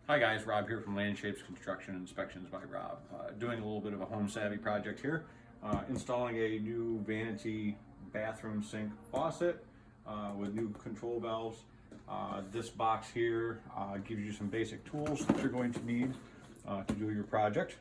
Hi guys, Rob here from Landshapes Construction Inspections by Rob. Doing a little bit of a home savvy project here. Installing a new vanity bathroom sink faucet with new control valves. This box here gives you some basic tools that you're going to need to do your project.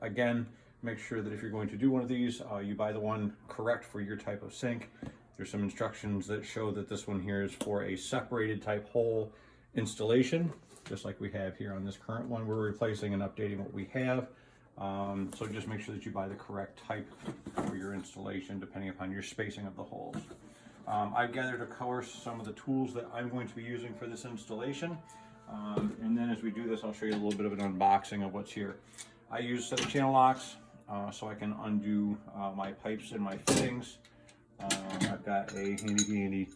Again, make sure that if you're going to do one of these, you buy the one correct for your type of sink. There's some instructions that show that this one here is for a separated type hole installation, just like we have here on this current one. We're replacing and updating what we have. So just make sure that you buy the correct type for your installation, depending upon your spacing of the holes. I've gathered, of course, some of the tools that I'm going to be using for this installation. And then as we do this, I'll show you a little bit of an unboxing of what's here. I use a set of channel locks so I can undo my pipes and my fittings. I've got a handy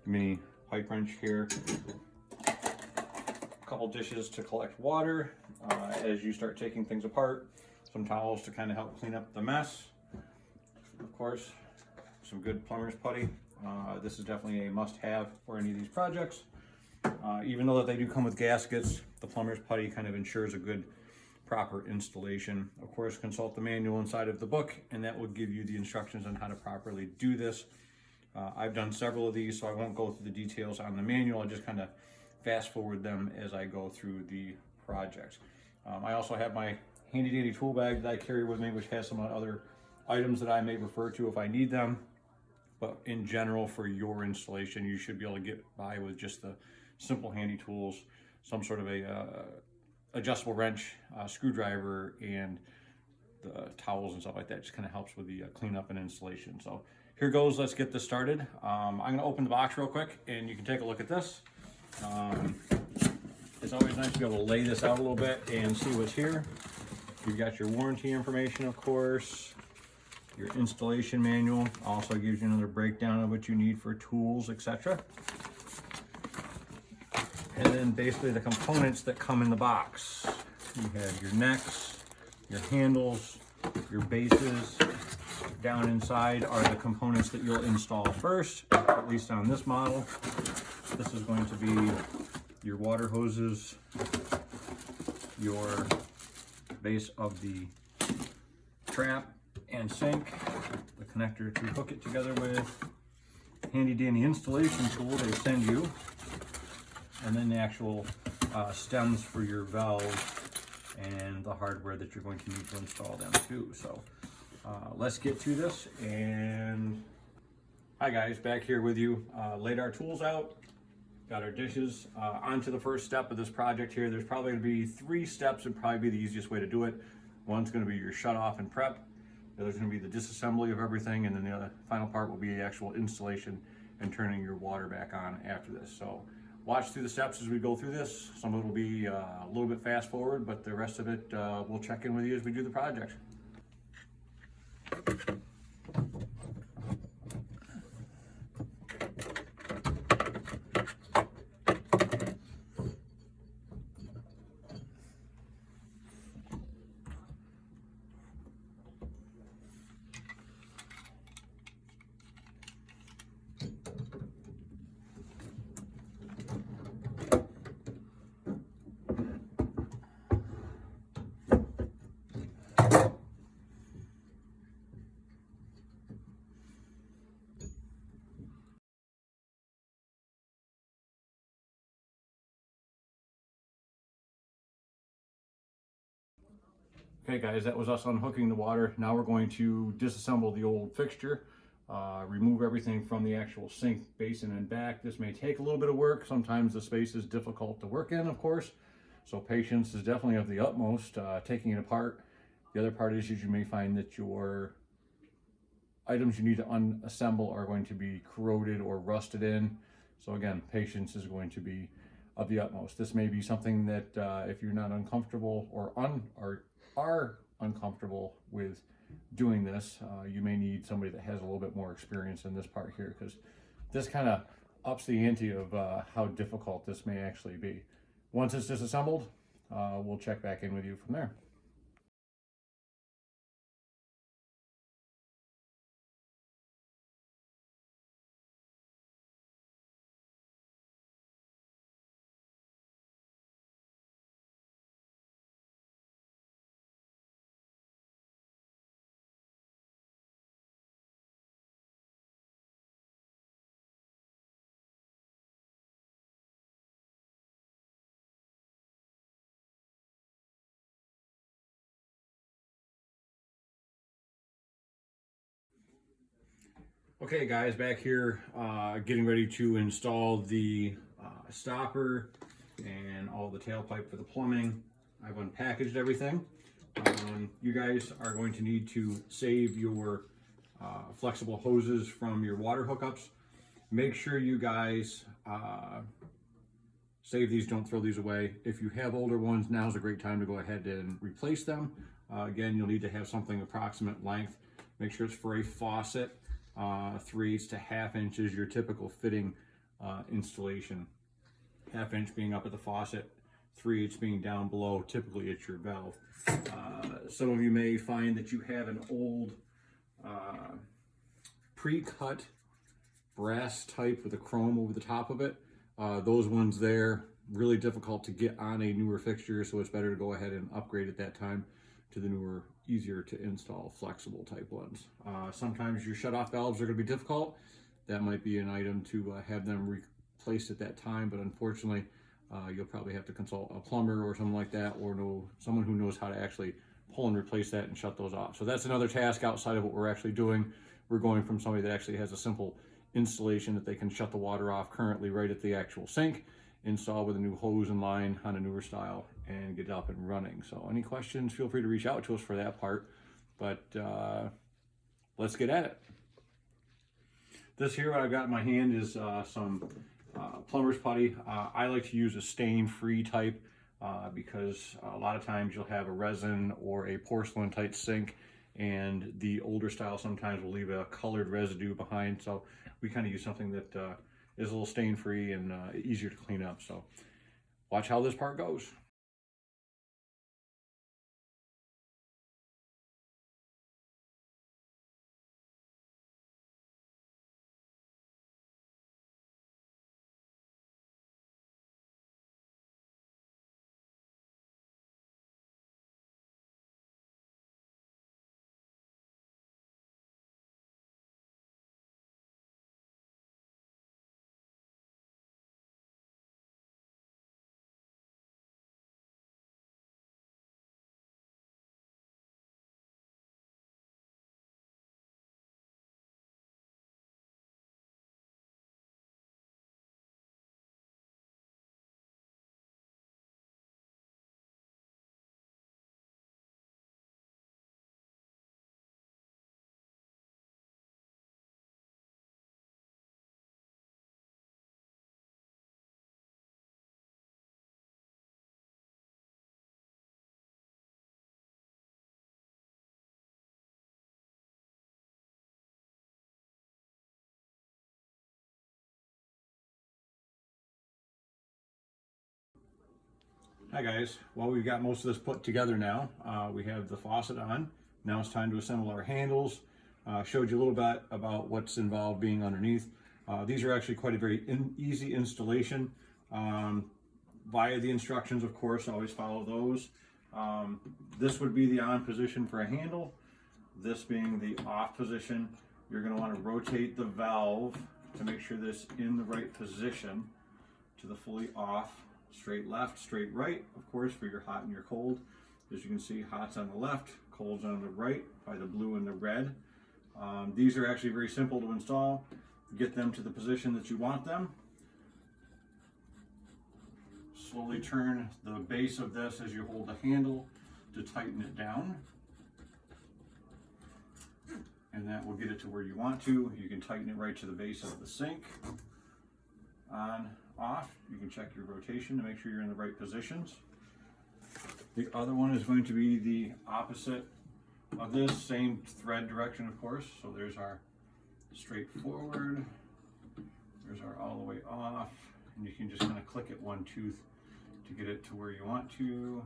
mini pipe wrench here. A couple dishes to collect water as you start taking things apart. Some towels to kind of help clean up the mess. Of course, some good plumber's putty. This is definitely a must-have for any of these projects. Even though that they do come with gaskets, the plumber's putty kind of ensures a good, proper installation. Of course, consult the manual inside of the book, and that will give you the instructions on how to properly do this. I've done several of these, so I won't go through the details on the manual. I'll just kind of fast forward them as I go through the project. I also have my handy dandy tool bag that I carry with me, which has some other items that I may refer to if I need them. But in general, for your installation, you should be able to get by with just the simple handy tools, some sort of a adjustable wrench, screwdriver, and the towels and stuff like that. Just kind of helps with the cleanup and installation. So here goes, let's get this started. I'm gonna open the box real quick and you can take a look at this. It's always nice to be able to lay this out a little bit and see what's here. You've got your warranty information, of course. Your installation manual also gives you another breakdown of what you need for tools, etc. And then basically the components that come in the box. You have your necks, your handles, your bases. Down inside are the components that you'll install first, at least on this model. This is going to be your water hoses, your base of the trap and sink, the connector to hook it together with, handy dandy installation tool they send you, and then the actual stems for your valves and the hardware that you're going to need to install them too. So let's get to this. And hi guys, back here with you. Laid our tools out, got our dishes. Onto the first step of this project here. There's probably going to be 3 steps and probably be the easiest way to do it. One's going to be your shut off and prep. The other's going to be the disassembly of everything, and then the other final part will be the actual installation and turning your water back on after this. So watch through the steps as we go through this. Some of it will be a little bit fast forward, but the rest of it we'll check in with you as we do the project. Okay guys, that was us unhooking the water. Now we're going to disassemble the old fixture, remove everything from the actual sink, basin, and back. This may take a little bit of work. Sometimes the space is difficult to work in, of course. So patience is definitely of the utmost, taking it apart. The other part is you may find that your items you need to unassemble are going to be corroded or rusted in. So again, patience is going to be of the utmost. This may be something that if you're not uncomfortable or are uncomfortable with doing this, you may need somebody that has a little bit more experience in this part here, because this kind of ups the ante of how difficult this may actually be. Once it's disassembled, we'll check back in with you from there. Okay guys, back here getting ready to install the stopper and all the tailpipe for the plumbing. I've unpackaged everything. You guys are going to need to save your flexible hoses from your water hookups. Make sure you guys save these, don't throw these away. If you have older ones, now's a great time to go ahead and replace them. Again, you'll need to have something approximate length. Make sure it's for a faucet. 3/8 to 1/2 inch is your typical fitting installation. 1/2 inch being up at the faucet, 3/8 being down below, typically it's your valve. Some of you may find that you have an old pre-cut brass type with a chrome over the top of it. Those ones there, really difficult to get on a newer fixture, so it's better to go ahead and upgrade at that time to the newer, easier to install flexible type ones. Sometimes your shutoff valves are going to be difficult. That might be an item to have them replaced at that time, but unfortunately you'll probably have to consult a plumber or something like that, or someone who knows how to actually pull and replace that and shut those off. So that's another task outside of what we're actually doing. We're going from somebody that actually has a simple installation that they can shut the water off currently right at the actual sink, install with a new hose and line on a newer style, and get it up and running. So any questions, feel free to reach out to us for that part, but let's get at it. This here, what I've got in my hand is some plumber's putty. I like to use a stain-free type because a lot of times you'll have a resin or a porcelain type sink, and the older style sometimes will leave a colored residue behind. So we kind of use something that is a little stain-free and easier to clean up. So watch how this part goes. Hi guys, well, we've got most of this put together now. We have the faucet on. Now it's time to assemble our handles. Showed you a little bit about what's involved being underneath. These are actually quite a very easy installation. Via the instructions, of course, always follow those. This would be the on position for a handle. This being the off position. You're going to want to rotate the valve to make sure this is in the right position to the fully off. Straight left, straight right, of course, for your hot and your cold. As you can see, hot's on the left, cold's on the right by the blue and the red. These are actually very simple to install. Get them to the position that you want them. Slowly turn the base of this as you hold the handle to tighten it down. And that will get it to where you want to. You can tighten it right to the base of the sink. On, off, you can check your rotation to make sure you're in the right positions. The other one is going to be the opposite of this, same thread direction, of course. So there's our straight forward, there's our all the way off, and you can just kind of click it one tooth to get it to where you want to.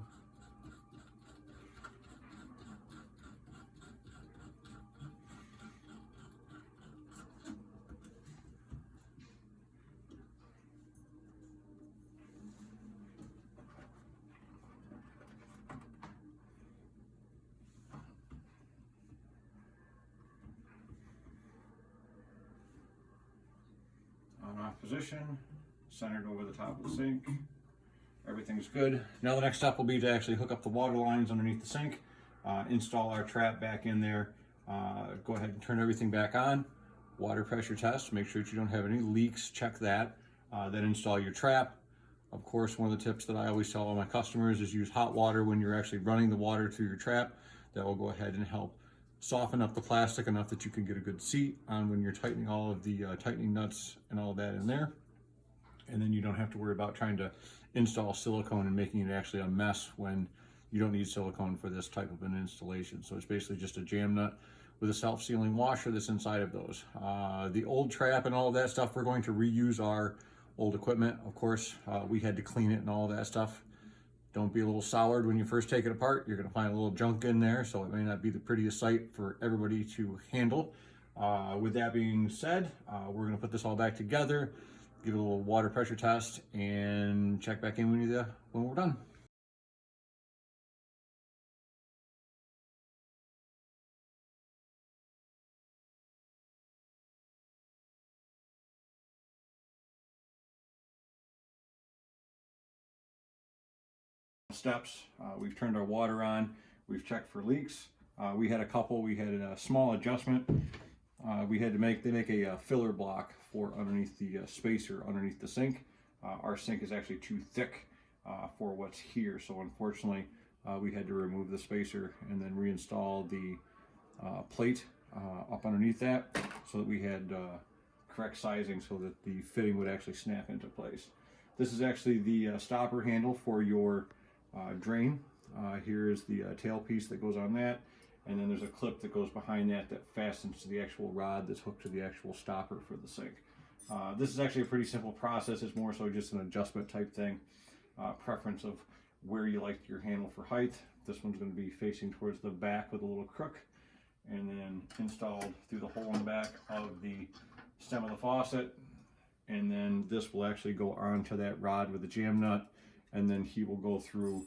On-off position, centered over the top of the sink. Everything's good. Now the next step will be to actually hook up the water lines underneath the sink, install our trap back in there, go ahead and turn everything back on, water pressure test, make sure that you don't have any leaks, check that. Then install your trap. Of course, one of the tips that I always tell all my customers is use hot water when you're actually running the water through your trap. That will go ahead and help soften up the plastic enough that you can get a good seat on when you're tightening all of the tightening nuts and all that in there. And then you don't have to worry about trying to install silicone and making it actually a mess when you don't need silicone for this type of an installation. So it's basically just a jam nut with a self-sealing washer that's inside of those. The old trap and all of that stuff, we're going to reuse our old equipment. Of course, we had to clean it and all that stuff. Don't be a little soured when you first take it apart. You're gonna find a little junk in there, so it may not be the prettiest sight for everybody to handle. With that being said, we're gonna put this all back together, give it a little water pressure test, and check back in with you when we're done. Steps. We've turned our water on. We've checked for leaks. We had a couple. We had a small adjustment. We had to make, they make a filler block for underneath the spacer underneath the sink. Our sink is actually too thick for what's here, so unfortunately we had to remove the spacer and then reinstall the plate up underneath that so that we had correct sizing so that the fitting would actually snap into place. This is actually the stopper handle for your drain. Here is the tail piece that goes on that, and then there's a clip that goes behind that that fastens to the actual rod that's hooked to the actual stopper for the sink. This is actually a pretty simple process. It's more so just an adjustment type thing, preference of where you like your handle for height. This one's going to be facing towards the back with a little crook, and then installed through the hole in the back of the stem of the faucet. And then this will actually go onto that rod with the jam nut, and then he will go through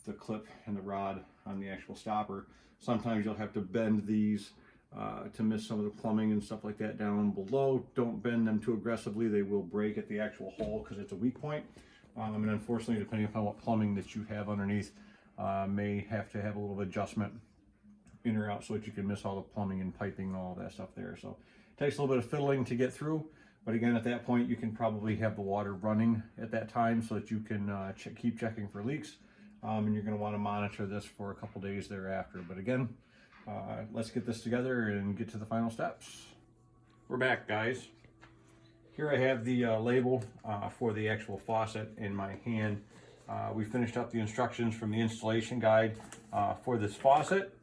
the clip and the rod on the actual stopper. Sometimes you'll have to bend these to miss some of the plumbing and stuff like that down below. Don't bend them too aggressively. They will break at the actual hole because it's a weak point. And unfortunately, depending upon what plumbing that you have underneath, may have to have a little adjustment in or out so that you can miss all the plumbing and piping and all that stuff there. So it takes a little bit of fiddling to get through. But again, at that point, you can probably have the water running at that time so that you can keep checking for leaks. And you're going to want to monitor this for a couple days thereafter. But again, let's get this together and get to the final steps. We're back, guys. Here I have the label for the actual faucet in my hand. We finished up the instructions from the installation guide for this faucet.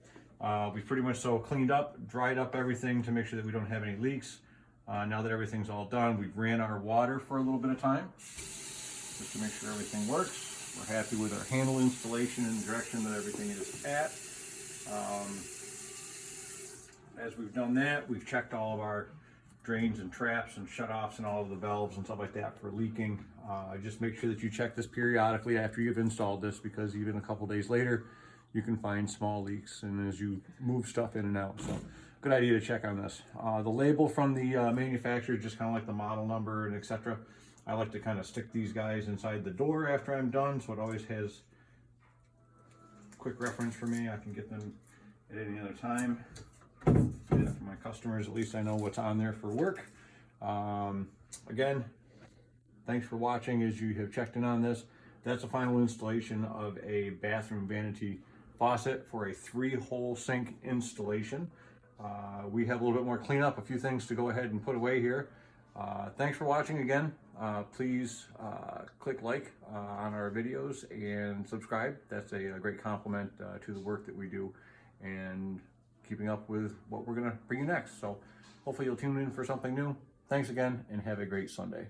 We pretty much cleaned up, dried up everything to make sure that we don't have any leaks. Now that everything's all done, we've ran our water for a little bit of time just to make sure everything works. We're happy with our handle installation and the direction that everything is at. As we've done that, we've checked all of our drains and traps and shutoffs and all of the valves and stuff like that for leaking. Just make sure that you check this periodically after you've installed this, because even a couple days later, you can find small leaks and as you move stuff in and out. So good idea to check on this. The label from the manufacturer is just kind of like the model number and etc. I like to kind of stick these guys inside the door after I'm done, so it always has quick reference for me. I can get them at any other time. For my customers, at least I know what's on there for work. Again, thanks for watching as you have checked in on this. That's the final installation of a bathroom vanity faucet for a 3-hole sink installation. We have a little bit more cleanup, a few things to go ahead and put away here. Thanks for watching again. Please click like on our videos and subscribe. That's a great compliment to the work that we do and keeping up with what we're going to bring you next. So hopefully you'll tune in for something new. Thanks again and have a great Sunday.